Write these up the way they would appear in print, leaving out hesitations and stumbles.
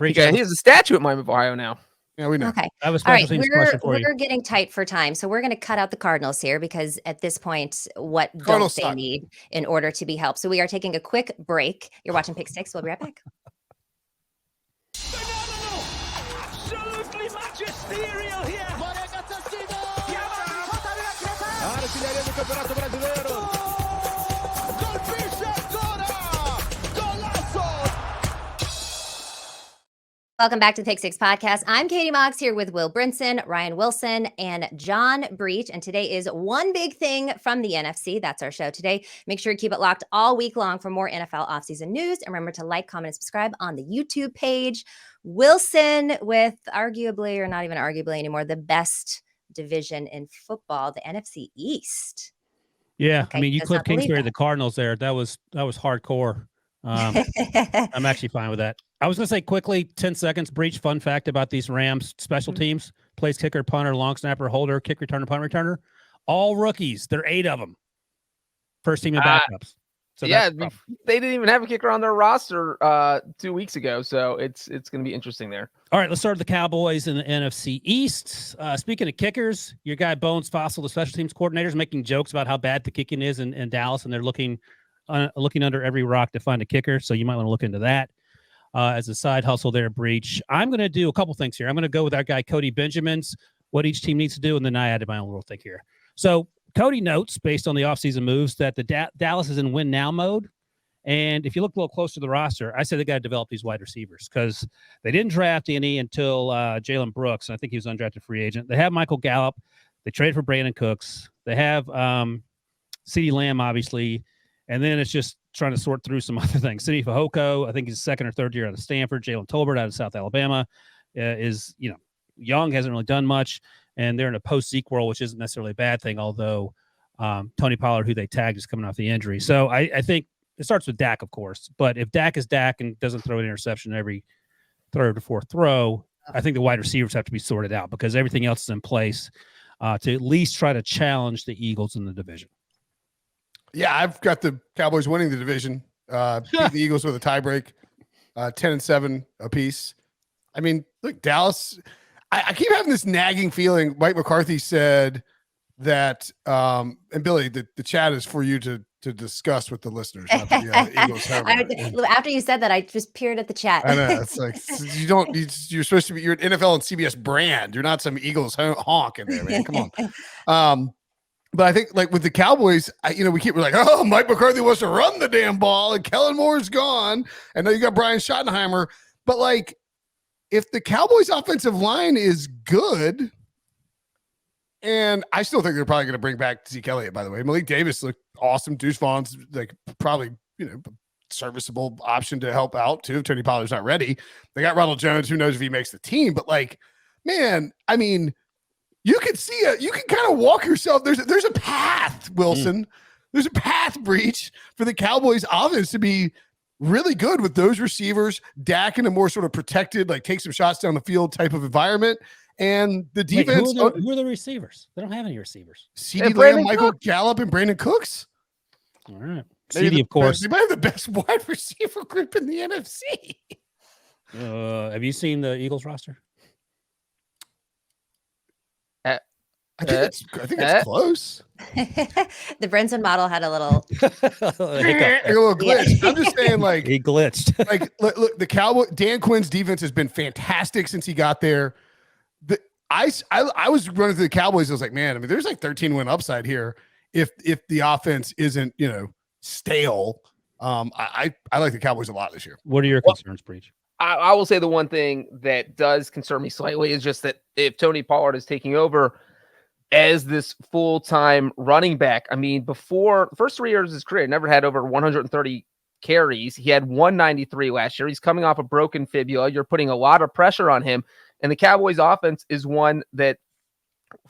Breech. Yeah, he has a statue at Miami of Ohio now. Yeah, we know. Okay. I have a All special right. teams question for you. We're getting tight for time. So we're going to cut out the Cardinals here because at this point, what Cardinals don't they suck. need in order to be helped? So we are taking a quick break. You're watching Pick Six. We'll be right back. Absolutely magisterial here. Welcome back to the Pick Six podcast. I'm Katie Moggs here with Will Brinson, Ryan Wilson, and John Breech. And today is one big thing from the NFC. That's our show today. Make sure you keep it locked all week long for more NFL offseason news. And remember to like, comment, and subscribe on the YouTube page. Wilson with arguably, or not even arguably anymore, the best division in football, the NFC East. Yeah, Okay, I mean, you does Cliff not believe Kingsbury, that. the Cardinals there. That was hardcore. I'm actually fine with that. I was going to say quickly, 10 seconds, Breech, fun fact about these Rams special teams, place kicker, punter, long snapper, holder, kick returner, punt returner, all rookies. There are 8 of them. First team and backups. So Yeah, they didn't even have a kicker on their roster 2 weeks ago, so it's going to be interesting there. All right, let's start with the Cowboys in the NFC East. Speaking of kickers, your guy Bones Fossil, the special teams coordinator, is making jokes about how bad the kicking is in Dallas, and they're looking under every rock to find a kicker, so you might want to look into that as a side hustle there, Breech. I'm going to do a couple things here. I'm going to go with our guy Cody Benjamin's, what each team needs to do, and then I added my own little thing here. So Cody notes, based on the offseason moves, that the Dallas is in win-now mode, and if you look a little closer to the roster, I said they got to develop these wide receivers because they didn't draft any until Jalen Brooks, and I think he was an undrafted free agent. They have Michael Gallup. They traded for Brandon Cooks. They have CeeDee Lamb, obviously, and then it's just trying to sort through some other things. Sidney Fehoko, I think he's second or third year out of Stanford. Jalen Tolbert out of South Alabama is, young, hasn't really done much, and they're in a post-Zeke world, which isn't necessarily a bad thing, although Tony Pollard, who they tagged, is coming off the injury. So I think it starts with Dak, of course, but if Dak is Dak and doesn't throw an interception every third or fourth throw, I think the wide receivers have to be sorted out because everything else is in place to at least try to challenge the Eagles in the division. Yeah, I've got the Cowboys winning the division. Beat the Eagles with a tiebreak, 10-7 apiece. I mean, look, Dallas. I keep having this nagging feeling. Mike McCarthy said that, and Billy, the chat is for you to discuss with the listeners. Not the Eagles. After you said that, I just peered at the chat. I know it's like you're supposed to be. You're an NFL and CBS brand. You're not some Eagles honk in there, man. Come on. But I think, like with the Cowboys, we're like, oh, Mike McCarthy wants to run the damn ball, and Kellen Moore's gone, and now you got Brian Schottenheimer. But like, if the Cowboys' offensive line is good, and I still think they're probably going to bring back Zeke Elliott. By the way, Malik Davis looked awesome. Deuce Vaughn's like probably serviceable option to help out too. If Tony Pollard's not ready, they got Ronald Jones. Who knows if he makes the team? But like, man, I mean. You can see it. You can kind of walk yourself. There's a path, Wilson. There's a path, Breech, for the Cowboys offense to be really good with those receivers. Dak in a more sort of protected, like take some shots down the field type of environment. And the defense. Wait, who are the receivers? They don't have any receivers. CeeDee Lamb, Michael Gallup, and Brandon Cooks. All right. CeeDee, of course. They might have the best wide receiver group in the NFC. Have you seen the Eagles roster? I think it's close. The Brinson model had a little glitch. I'm just saying, like he glitched. Like, look, the Cowboy Dan Quinn's defense has been fantastic since he got there. I was running through the Cowboys. I was like, man, I mean, there's like 13-win upside here if the offense isn't stale. I like the Cowboys a lot this year. What are your concerns, Breech? I will say the one thing that does concern me slightly is just that if Tony Pollard is taking over as this full-time running back, I mean, before the first 3 years of his career, never had over 130 carries. He had 193 last year. He's coming off a broken fibula. You're putting a lot of pressure on him. And the Cowboys offense is one that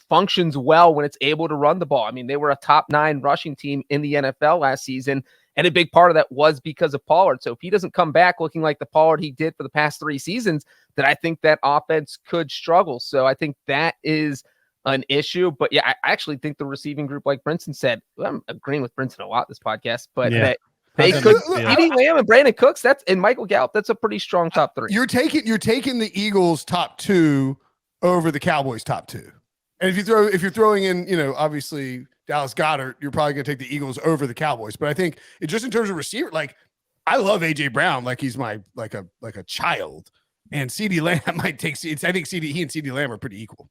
functions well when it's able to run the ball. I mean, they were a top 9 rushing team in the NFL last season. And a big part of that was because of Pollard. So if he doesn't come back looking like the Pollard he did for the past 3 seasons, then I think that offense could struggle. So I think that is an issue. But yeah, I actually think the receiving group, like Brinson said, I'm agreeing with Brinson a lot this podcast, but that They How's could that- yeah. CeeDee Lamb and Brandon Cooks. And Michael Gallup. That's a pretty strong top 3. You're taking the Eagles top 2 over the Cowboys top 2. And if you're throwing in, obviously Dallas Goedert, you're probably going to take the Eagles over the Cowboys. But I think it just in terms of receiver, like I love AJ Brown, like he's my like a child, and CeeDee Lamb might take. I think he and CeeDee Lamb are pretty equal.